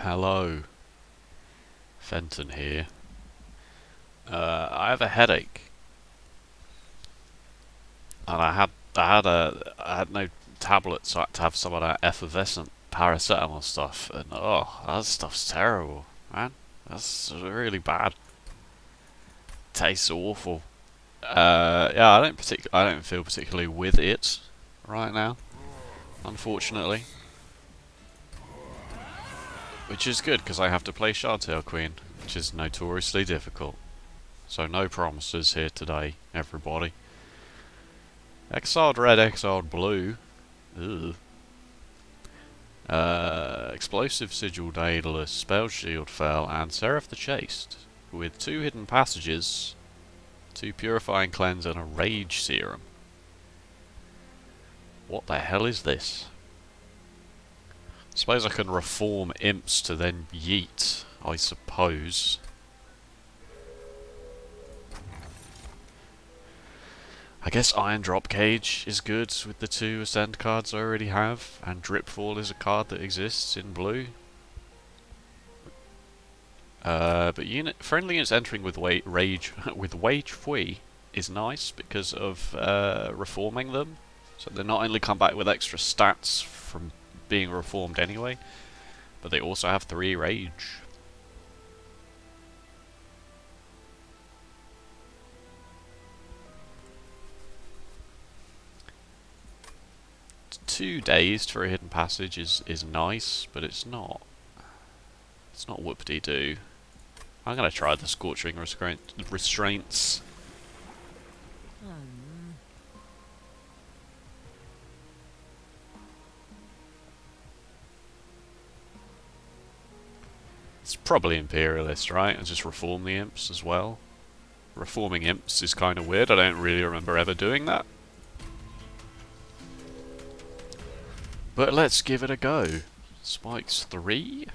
Hello, Fenton here. I have a headache, and I had no tablets, so I had to have some of that effervescent paracetamol stuff, and oh, that stuff's terrible, man. That's really bad. Tastes awful. Yeah, I don't feel particularly with it right now, unfortunately. Which is good because I have to play Shardtail Queen, which is notoriously difficult. So no promises here today, everybody. Exiled red, exiled blue. Ugh. Explosive Sigil Daedalus, Spell Shield fell, and Seraph the Chaste, with 2 hidden passages, 2 Purifying Cleanse, and a Rage Serum. What the hell is this? Suppose I can reform imps to then yeet, I suppose. I guess Iron Drop Cage is good with the 2 Ascend cards I already have, and Dripfall is a card that exists in blue. But friendly units entering with rage with Wage Fui is nice because of reforming them. So they not only come back with extra stats from being reformed anyway, but they also have 3 rage. Two dazed for a hidden passage is nice, but it's not whoop-de-doo. I'm gonna try the Scorching Restraints. It's probably Imperialist, right? And just reform the imps as well. Reforming imps is kind of weird. I don't really remember ever doing that. But let's give it a go. Spikes 3.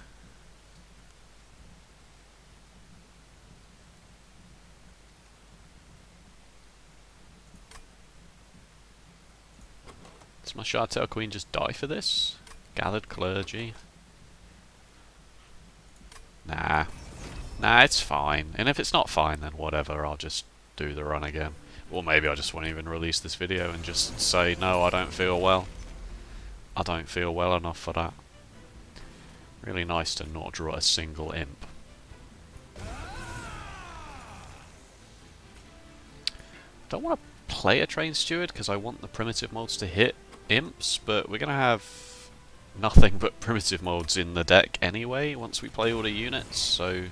Does my Shardtail Queen just die for this? Gathered Clergy. Nah. Nah, it's fine. And if it's not fine, then whatever, I'll just do the run again. Or maybe I just won't even release this video and just say, no, I don't feel well. I don't feel well enough for that. Really nice to not draw a single imp. Don't want to play a Train Steward because I want the primitive molds to hit imps, but we're going to have nothing but primitive molds in the deck anyway once we play all the units, so...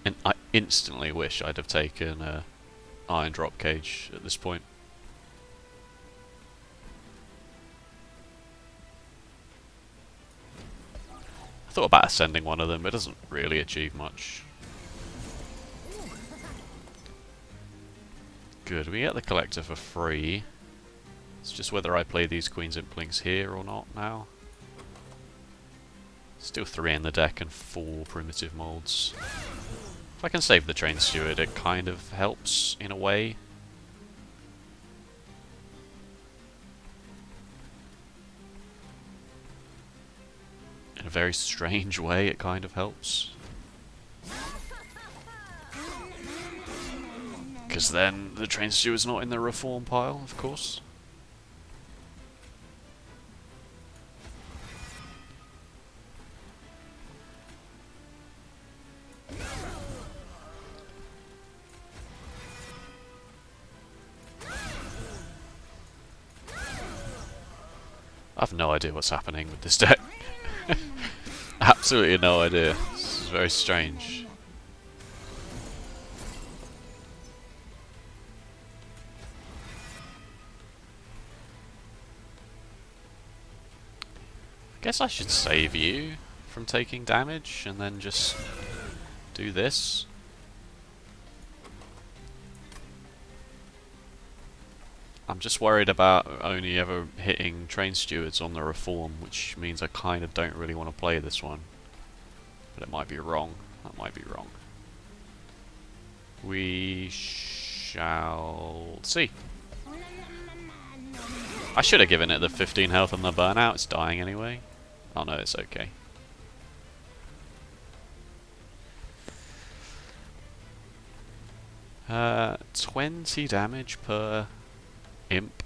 And I instantly wish I'd have taken Iron Drop Cage at this point. I thought about ascending one of them, but it doesn't really achieve much. Good, we get the Collector for free. It's just whether I play these Queen's Implings here or not now. Still 3 in the deck and 4 primitive molds. If I can save the Train Steward, it kind of helps in a way. In a very strange way, it kind of helps. Because then the Train Steward's not in the reform pile, of course. I have no idea what's happening with this deck. Absolutely no idea. This is very strange. I guess I should save you from taking damage and then just do this. I'm just worried about only ever hitting Train Stewards on the reform, which means I kind of don't really want to play this one. But it might be wrong. That might be wrong. We shall see. I should have given it the 15 health and the burnout. It's dying anyway. Oh no, it's okay. 20 damage per imp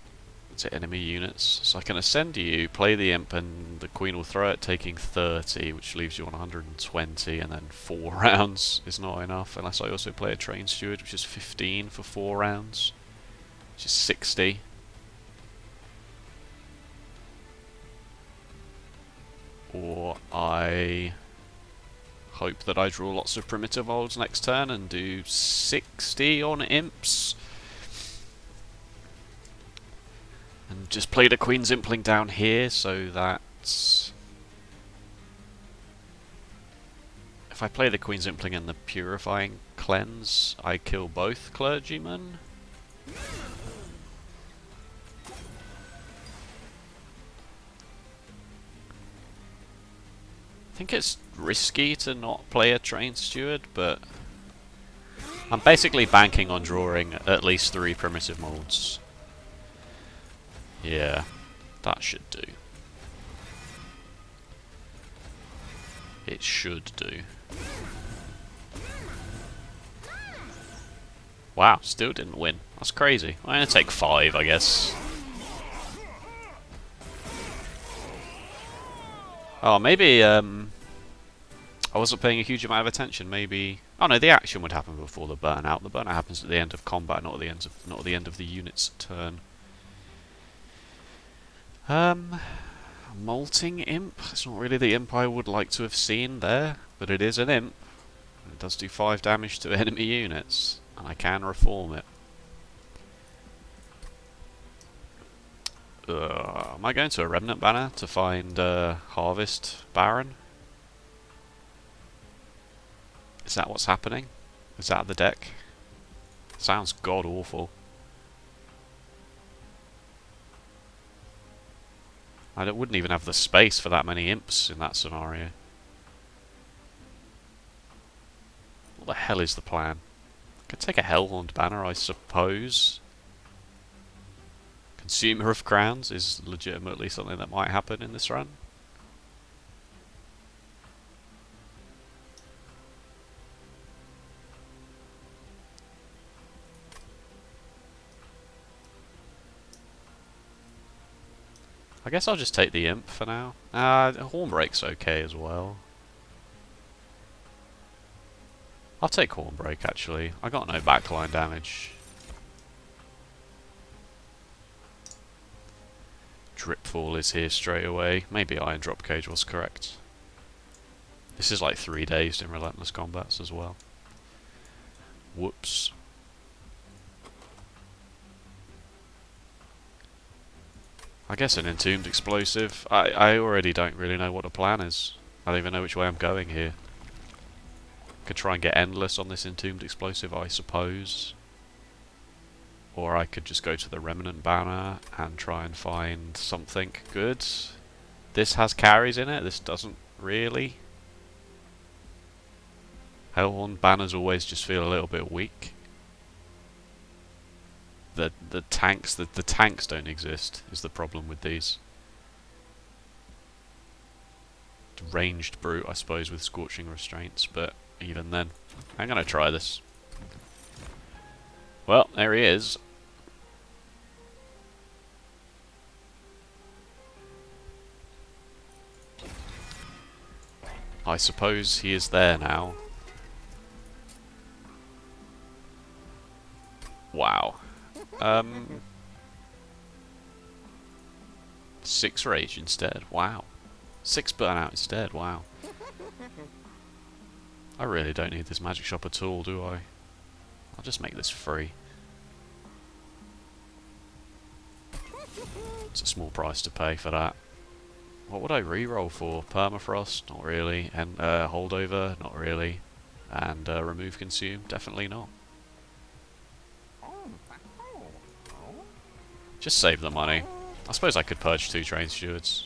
to enemy units. So I can ascend you, play the imp, and the queen will throw it, taking 30, which leaves you on 120, and then 4 rounds is not enough, unless I also play a train steward, which is 15 for 4 rounds, which is 60. Or I hope that I draw lots of primitive olds next turn and do 60 on imps. And just play the Queen's Impling down here so that if I play the Queen's Impling and the Purifying Cleanse, I kill both clergymen. I think it's risky to not play a Train Steward, but I'm basically banking on drawing at least 3 primitive molds. Yeah, that should do. It should do. Wow, still didn't win. That's crazy. I'm gonna take 5, I guess. Oh, maybe I wasn't paying a huge amount of attention. Maybe. Oh no, the action would happen before the burnout. The burnout happens at the end of combat, not at the end of the unit's turn. Molting Imp. It's not really the imp I would like to have seen there, but it is an imp. It does do 5 damage to enemy units, and I can reform it. Am I going to a Remnant Banner to find Harvest Baron? Is that what's happening? Is that the deck? Sounds god awful. I wouldn't even have the space for that many imps in that scenario. What the hell is the plan? I could take a Hellhorned banner, I suppose. Consumer of Crowns is legitimately something that might happen in this run. I guess I'll just take the imp for now. Hornbreak's okay as well. I'll take Hornbreak actually. I got no backline damage. Dripfall is here straight away. Maybe Iron Drop Cage was correct. This is like 3 days in Relentless Combats as well. Whoops. I guess an Entombed Explosive. I already don't really know what the plan is. I don't even know which way I'm going here. Could try and get Endless on this Entombed Explosive, I suppose. Or I could just go to the Remnant Banner and try and find something good. This has carries in it, this doesn't really. Hellhorned banners always just feel a little bit weak. The tanks don't exist is the problem with these. Ranged brute, I suppose, with scorching restraints, but even then, I'm gonna try this. Well, there he is. I suppose he is there now. Wow. 6 rage instead. Wow. 6 burnout instead. Wow. I really don't need this magic shop at all, do I? I'll just make this free. It's a small price to pay for that. What would I reroll for? Permafrost? Not really. And holdover? Not really. And remove consume? Definitely not. Just save the money. I suppose I could purge 2 train stewards.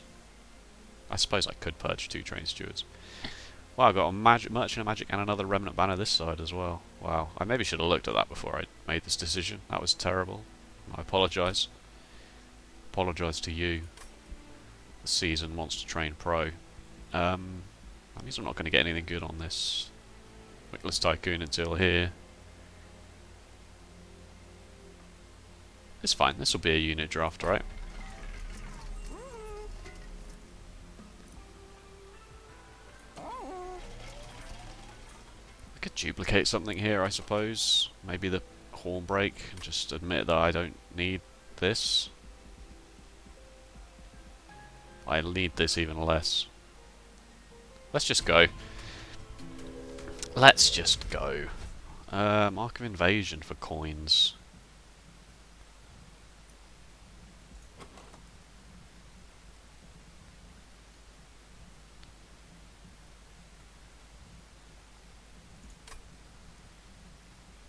Wow, I've got a Merchant of Magic and another Remnant Banner this side as well. Wow, I maybe should have looked at that before I made this decision. That was terrible. I apologise. Apologise to you, the seasoned Monster Train Pro. That means I'm not going to get anything good on this Wickless Tycoon until here. It's fine, this will be a unit draft, right? I could duplicate something here, I suppose. Maybe the horn break, and just admit that I don't need this. I need this even less. Let's just go. Let's just go. Mark of Invasion for coins.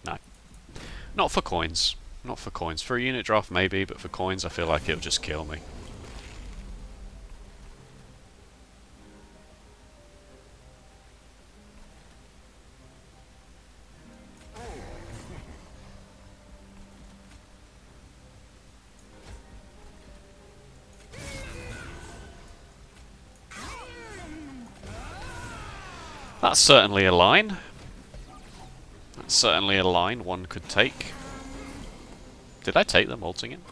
No. Not for coins. Not for coins. For a unit draft maybe, but for coins I feel like it'll just kill me. That's certainly a line. That's certainly a line one could take. Did I take the molting in?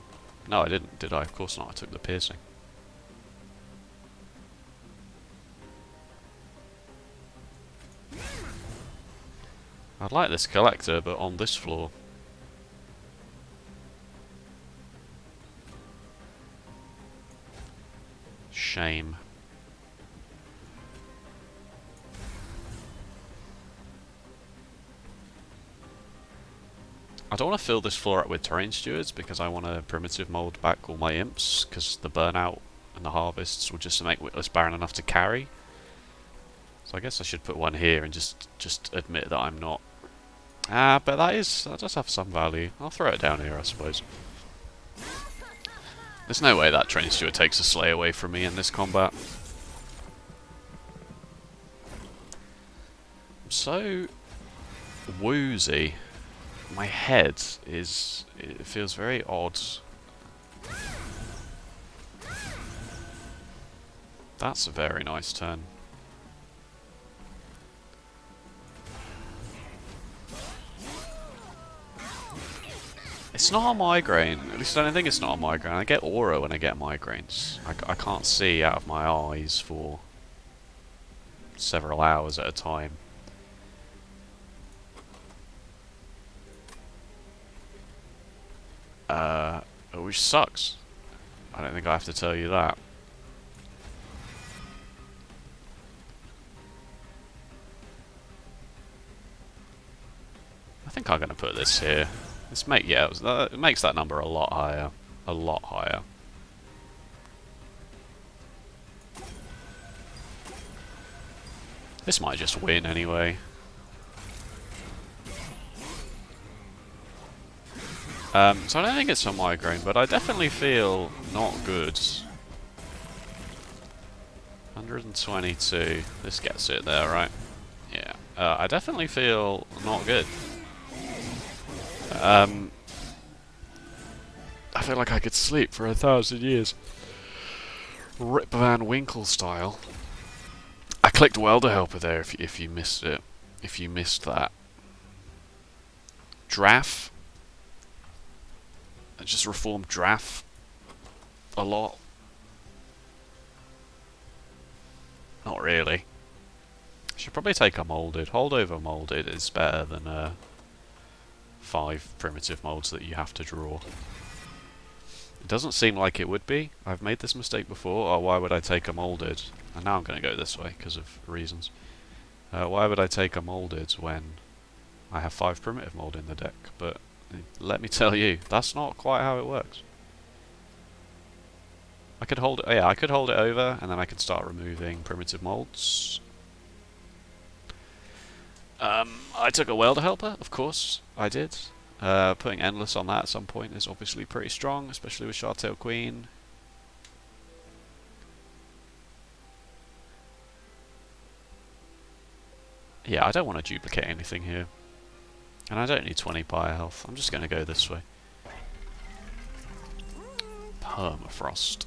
No, I didn't, did I? Of course not, I took the piercing. I'd like this collector, but on this floor. Shame. I don't want to fill this floor up with terrain stewards because I want to primitive mold back all my imps, because the burnout and the harvests will just make Witless Baron enough to carry. So I guess I should put one here and just admit that I'm not. But that does have some value. I'll throw it down here, I suppose. There's no way that terrain steward takes a slay away from me in this combat. I'm so woozy. My head is... it feels very odd. That's a very nice turn. It's not a migraine. At least I don't think it's not a migraine. I get aura when I get migraines. I can't see out of my eyes for several hours at a time. Which sucks. I don't think I have to tell you that. I think I'm going to put this here. This it makes that number a lot higher. A lot higher. This might just win anyway. So I don't think it's a migraine, but I definitely feel not good. 122. This gets it there, right? Yeah. I definitely feel not good. I feel like I could sleep for 1,000 years. Rip Van Winkle style. I clicked Welder Helper there if you missed it. If you missed that. Draff. I just reformed Draff a lot. Not really. Should probably take a molded. Holdover molded is better than 5 primitive molds that you have to draw. It doesn't seem like it would be. I've made this mistake before. Oh, why would I take a molded? And now I'm going to go this way because of reasons. Why would I take a molded when I have 5 primitive mold in the deck? But let me tell you, that's not quite how it works. I could hold it. Oh yeah, I could hold it over, and then I could start removing primitive molds. I took a Welder Helper, of course, I did. Putting Endless on that at some point is obviously pretty strong, especially with Shartail Queen. Yeah, I don't want to duplicate anything here. And I don't need 20 Pyre health. I'm just going to go this way. Permafrost.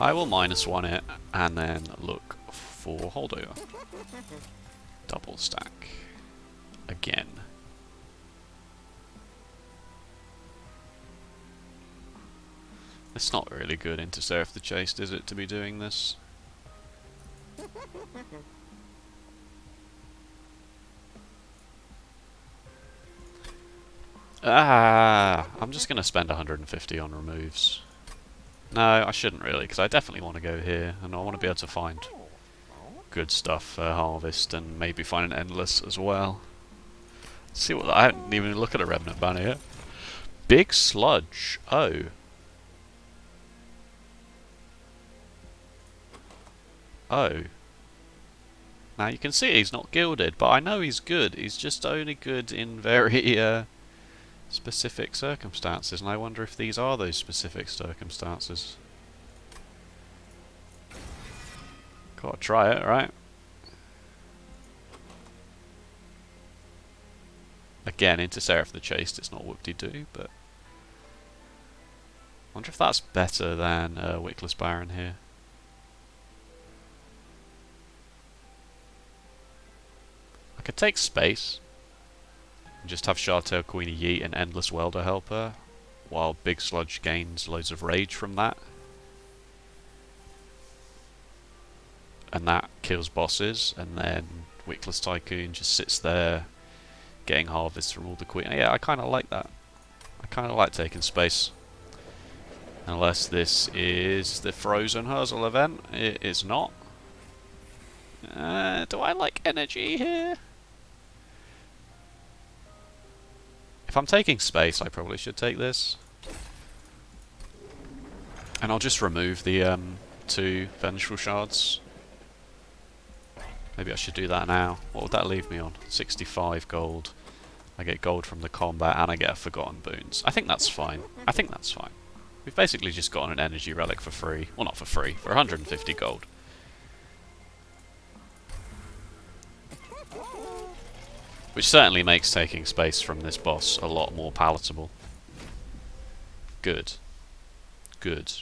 I will -1 it and then look for holdover. Double stack. Again. It's not really good into Seraph the Chaste, is it, to be doing this? I'm just going to spend 150 on removes. No, I shouldn't really, because I definitely want to go here, and I want to be able to find good stuff for harvest, and maybe find an endless as well. Let's see what I haven't even looked at a remnant banner yet. Big sludge. Oh. Oh. Now you can see he's not gilded, but I know he's good. He's just only good in very specific circumstances, and I wonder if these are those specific circumstances. Gotta try it, right? Again, into Seraph the Chaste, it's not whoop-de-doo, but... I wonder if that's better than Wickless Baron here. I could take space and just have Shartail Queenie yeet an Endless Welder Helper, while Big Sludge gains loads of rage from that. And that kills bosses, and then Wickless Tycoon just sits there getting harvests from all the Queen. Yeah, I kind of like that. I kind of like taking space. Unless this is the Frozen Hurzel event. It is not. Do I like energy here? If I'm taking space, I probably should take this. And I'll just remove the 2 Vengeful Shards. Maybe I should do that now. What would that leave me on? 65 gold. I get gold from the combat and I get a Forgotten Boons. I think that's fine. I think that's fine. We've basically just gotten an energy relic for free. Well, not for free, for 150 gold. Which certainly makes taking space from this boss a lot more palatable. Good. Good.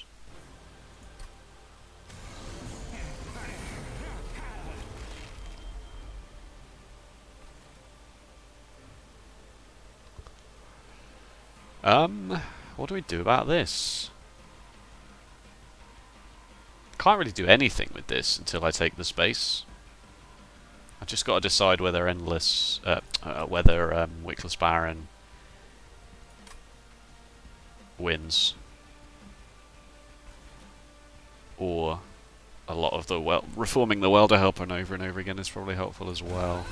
What do we do about this? Can't really do anything with this until I take the space. I just got to decide whether Wickless Baron wins, or a lot of the reforming the Welder Helper over and over again is probably helpful as well.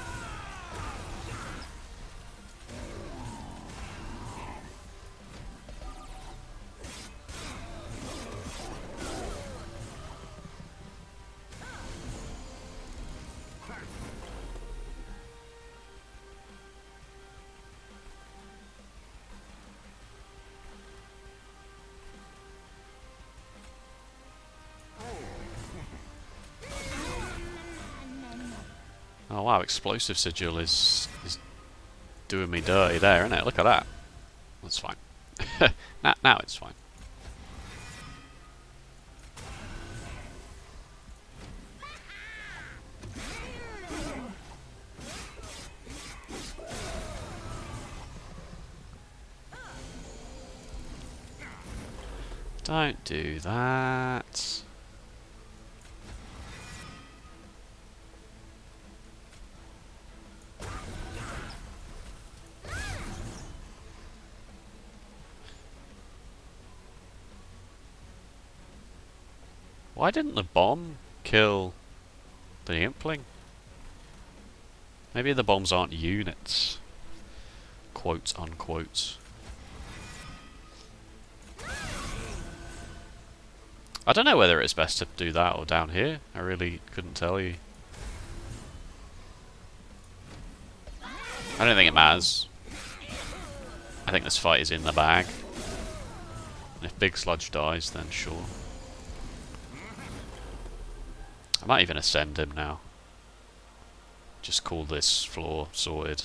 Oh wow, Explosive Sigil is doing me dirty there, isn't it? Look at that. That's fine. now it's fine. Don't do that. Why didn't the bomb kill the Impling? Maybe the bombs aren't units. Quote unquote. I don't know whether it's best to do that or down here. I really couldn't tell you. I don't think it matters. I think this fight is in the bag. And if Big Sludge dies, then sure. I might even ascend him now. Just call this floor sorted.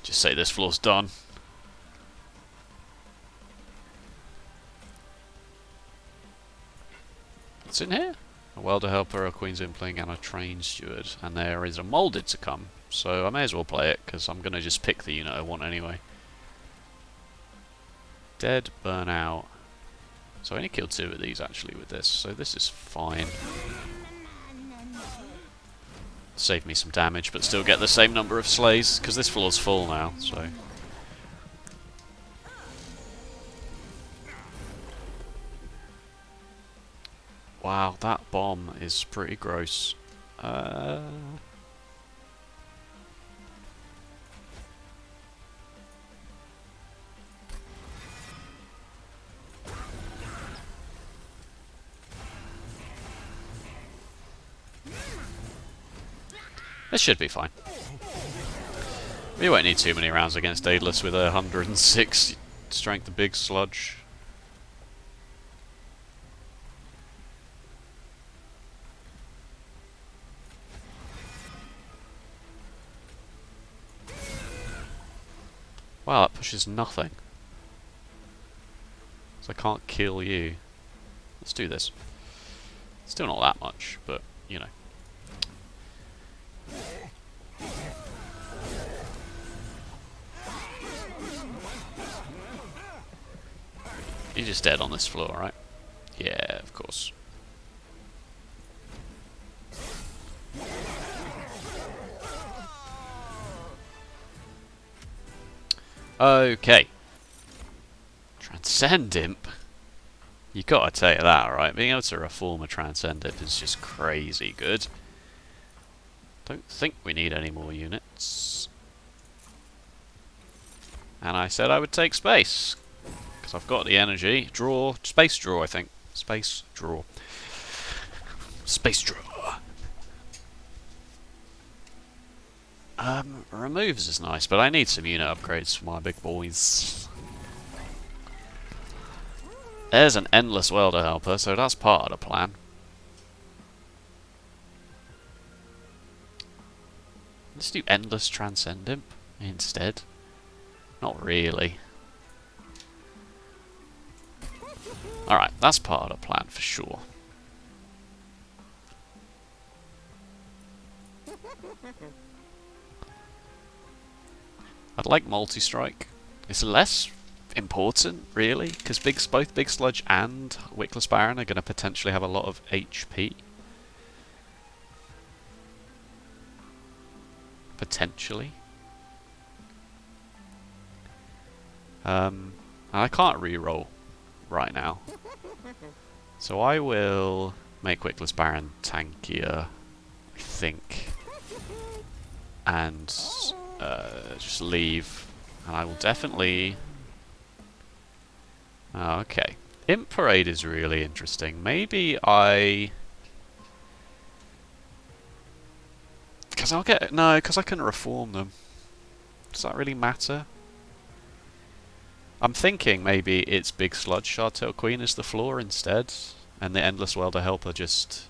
Just say this floor's done. What's in here? A welder helper, a queen's impling, and a train steward. And there is a molded to come. So I may as well play it, because I'm going to just pick the unit I want anyway. Dead, burnout. So I only killed 2 of these actually with this, so this is fine. Save me some damage, but still get the same number of slays, because this floor's full now, so... Wow, that bomb is pretty gross. This should be fine. We won't need too many rounds against Daedalus with a 106 strength of big sludge. Wow, that pushes nothing. So I can't kill you. Let's do this. Still not that much, but, you know. You're just dead on this floor, right? Yeah, of course. Okay. Transcend Imp? You gotta take that, right? Being able to reform a Transcend Imp is just crazy good. Don't think we need any more units. And I said I would take space. Because I've got the energy. Draw. Space draw, I think. Space draw. Space draw. Removes is nice, but I need some unit upgrades for my big boys. There's an endless welder helper, so that's part of the plan. Let's do endless transcend imp instead. Not really. Alright, that's part of the plan for sure. I'd like multi-strike. It's less important, really, because both Big Sludge and Wickless Baron are going to potentially have a lot of HP. Potentially. And I can't reroll right now. So I will make Wickless Baron tankier, I think. And just leave. And I will definitely... Oh, okay. Imp Parade is really interesting. Maybe I... Because I'll get... No, because I can reform them. Does that really matter? I'm thinking maybe it's Big Sludge Shardtail Queen is the floor instead. And the Endless Welder Helper just...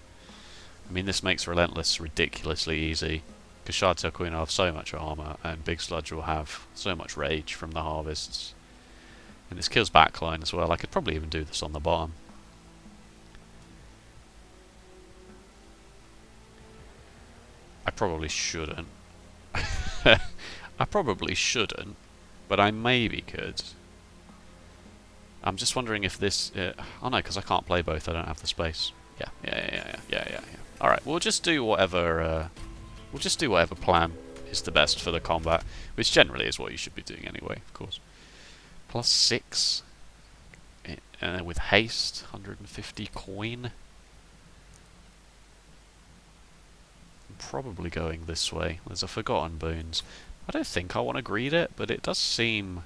I mean, this makes Relentless ridiculously easy. Because Shardtail Queen will have so much armor, and Big Sludge will have so much rage from the harvests. And this kills backline as well. I could probably even do this on the bottom. I probably shouldn't. I probably shouldn't, but I maybe could. I'm just wondering if this... oh no, because I can't play both. I don't have the space. Yeah. Alright, we'll just do whatever... we'll just do whatever plan is the best for the combat, which generally is what you should be doing anyway, of course. Plus 6 with haste, 150 coin. I'm probably going this way. There's a Forgotten Boons. I don't think I want to greed it, but it does seem...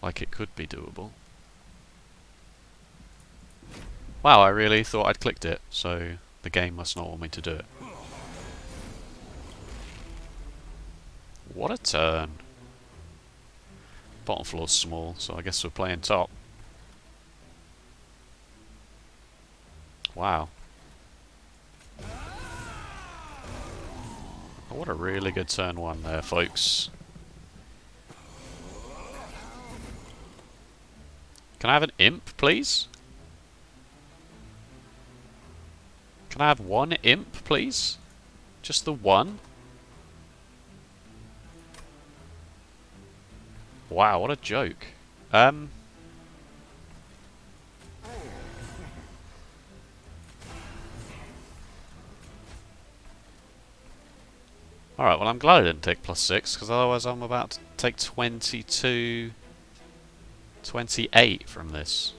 like it could be doable. Wow, I really thought I'd clicked it, so the game must not want me to do it. What a turn. Bottom floor's small, so I guess we're playing top. Wow. Oh, what a really good turn one there, folks. Can I have an imp, please? Can I have one imp, please? Just the one? Wow, what a joke. Alright, well I'm glad I didn't take +6, because otherwise I'm about to take 22... 28 from this.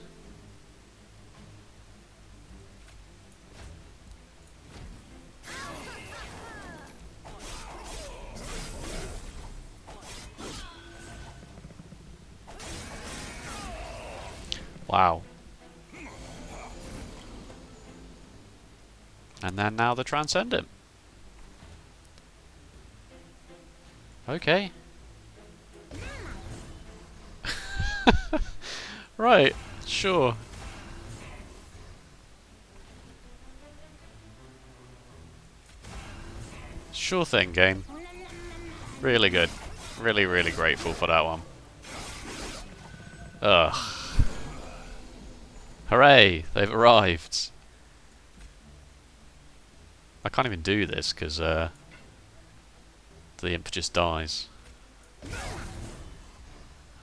Wow. And then now the Transcendent. Okay. Right, sure. Sure thing, game. Really good. Really, really grateful for that one. Ugh. Hooray! They've arrived. I can't even do this because the imp just dies.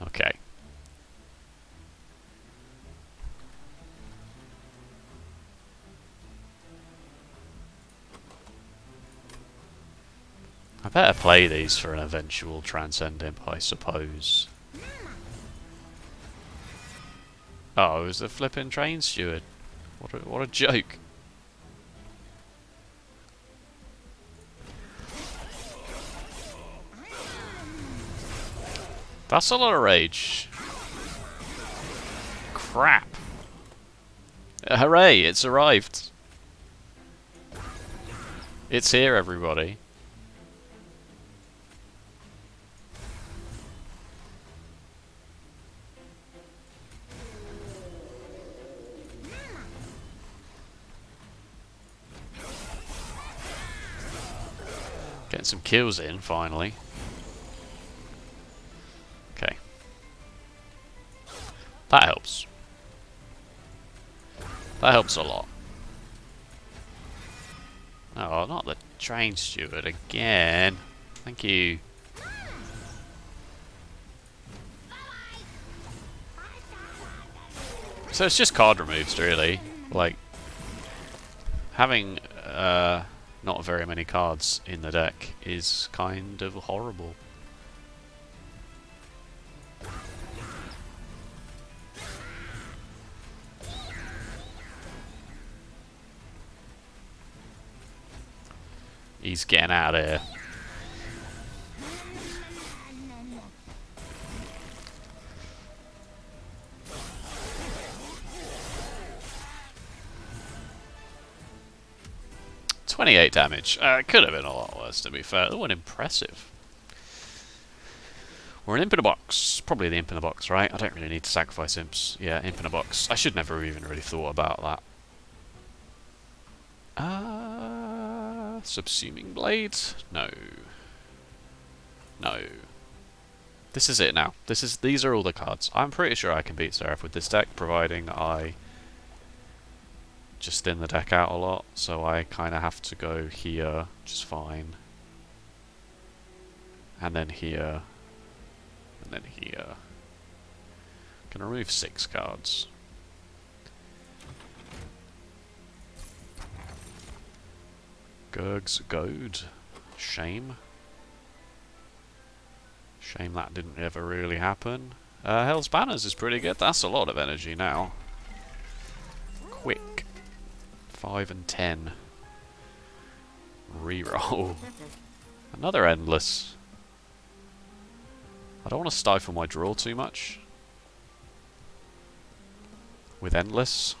Okay. I better play these for an eventual Transcend Imp, I suppose. Oh, it was the flipping train steward. What a joke. That's a lot of rage. Crap. Hooray, it's arrived. It's here, everybody. Getting some kills in, finally. Okay. That helps. That helps a lot. Oh, not the train steward again. Thank you. So it's just card removes, really. Like, having not very many cards in the deck is kind of horrible. He's getting out of here. $28 damage. It could have been a lot worse, to be fair. Oh, an impressive. We're an imp in a box. Probably the imp in a box, right? I don't really need to sacrifice imps. Yeah, imp in a box. I should never even really thought about that. Subsuming Blade? No. No. This is it now. These are all the cards. I'm pretty sure I can beat Seraph with this deck, providing I just thin the deck out a lot, so I kind of have to go here, which is fine. And then here. And then here. Can remove 6 cards. Gurg's Goad. Shame. Shame that didn't ever really happen. Hell's Banners is pretty good. That's a lot of energy now. Quick. 5 and 10. Reroll. Another Endless. I don't want to stifle my draw too much with Endless.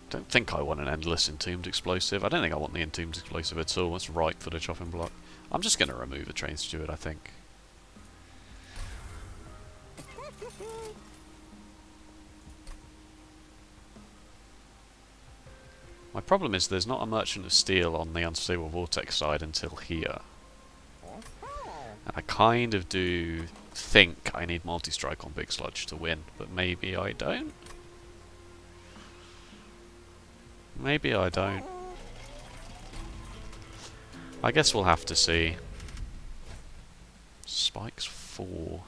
Don't think I want an Endless Entombed Explosive. I don't think I want the Entombed Explosive at all. It's right for the chopping block. I'm just going to remove the Train Steward, I think. My problem is there's not a Merchant of Steel on the Unstable Vortex side until here. And I kind of do think I need multi-strike on Big Sludge to win, but maybe I don't. Maybe I don't. I guess we'll have to see. Spikes 4.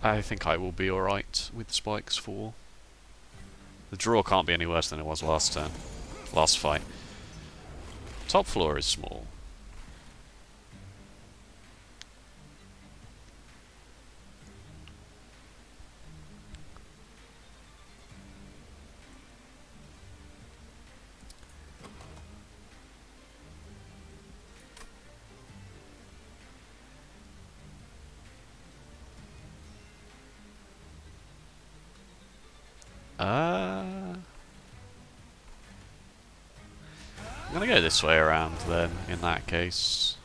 I think I will be alright with Spikes 4. The draw can't be any worse than it was last turn. Last fight. Top floor is small. I'm gonna go this way around then, in that case.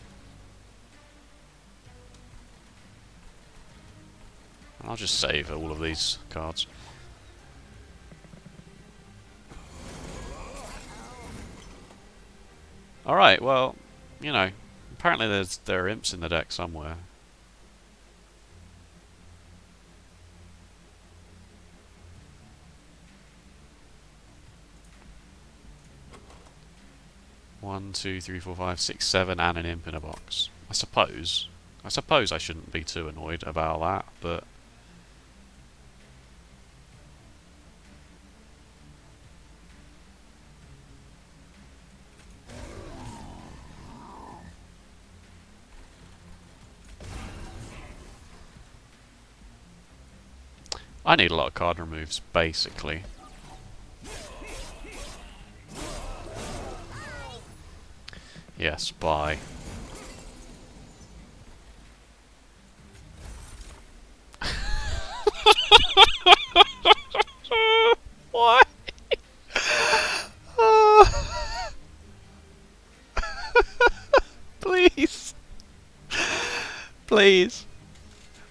And I'll just save all of these cards. Alright, well, you know, apparently there are imps in the deck somewhere. One, two, three, four, five, six, seven, and an imp in a box. I suppose I shouldn't be too annoyed about that, but I need a lot of card removes, basically. Yes, bye. Why? Please. Please.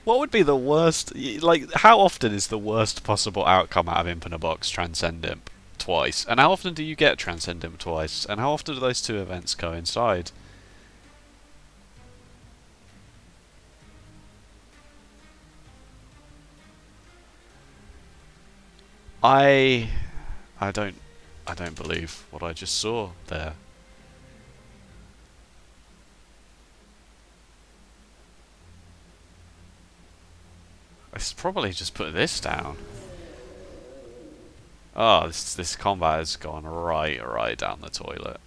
What would be the worst... Like, how often is the worst possible outcome out of Imp in a Box Transcend Imp? Twice. And how often do you get Transcend Imp twice? And how often do those two events coincide? I don't believe what I just saw there. I should probably just put this down. Oh, this combat has gone right down the toilet.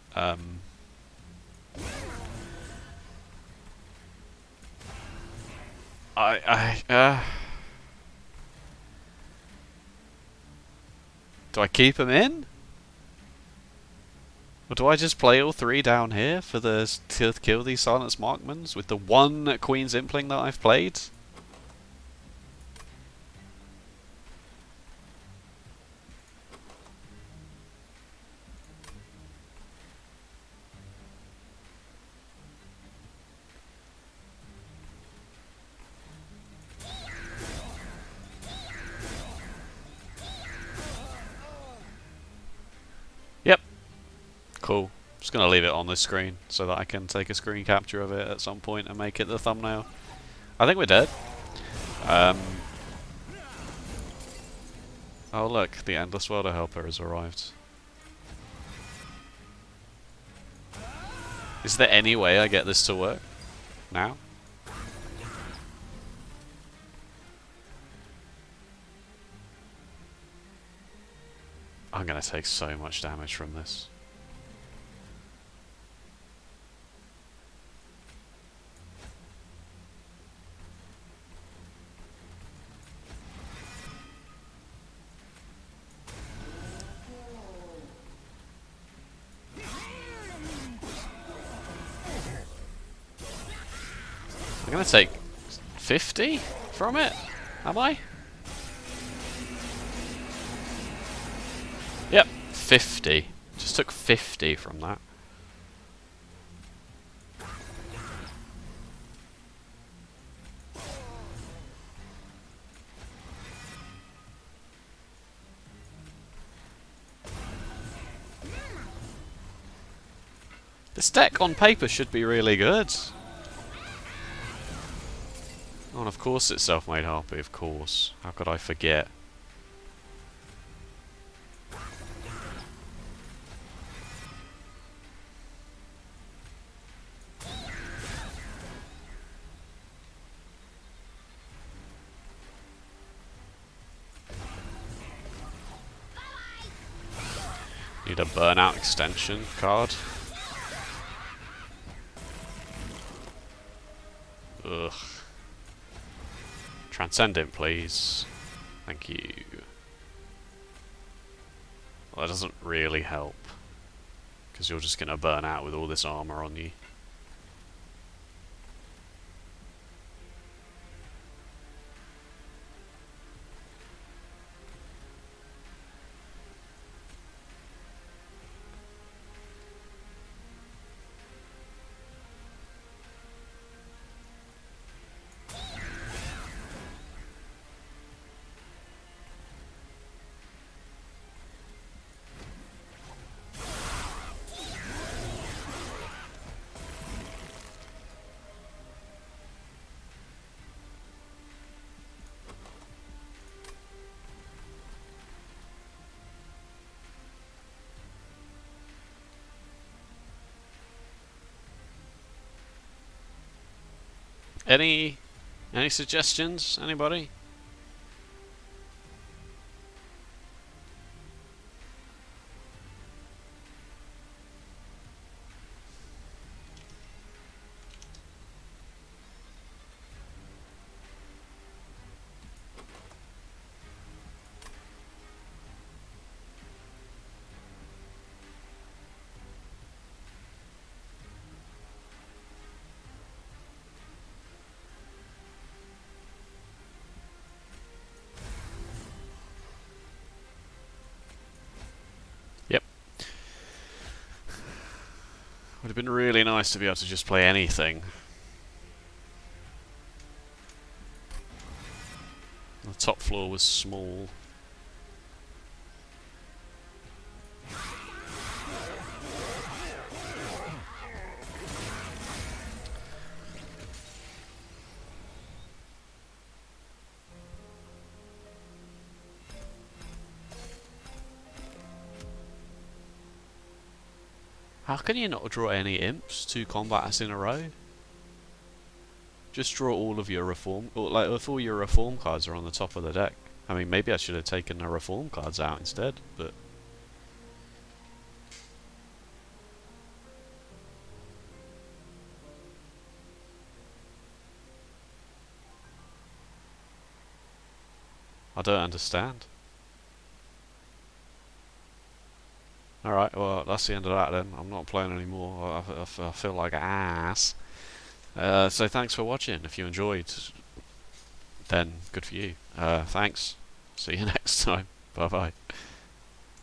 Do I keep him in? Or do I just play all three down here for to kill these Silence Markmans with the one Queen's Impling that I've played? Yep. Cool. Just gonna leave it on this screen so that I can take a screen capture of it at some point and make it the thumbnail. I think we're dead. Oh look, the Endless Welder Helper has arrived. Is there any way I get this to work? Now? I'm gonna take so much damage from this. I'm gonna take 50 from it, am I? Yep, 50. Just took 50 from that. This deck on paper should be really good. Oh, and of course it's Self-Made Harpy, of course. How could I forget? Need a burnout extension card. Ugh. Transcendent, please. Thank you. Well, that doesn't really help. Because you're just going to burn out with all this armor on you. Any suggestions? Anybody? Yep. Would have been really nice to be able to just play anything. The top floor was small. How can you not draw any imps 2 combats in a row? Just draw all of your reform, or like if all your reform cards are on the top of the deck. I mean, maybe I should have taken the reform cards out instead, but I don't understand. Alright, well, that's the end of that then. I'm not playing anymore. I feel like ass. So thanks for watching. If you enjoyed, then good for you. Thanks. See you next time. Bye bye.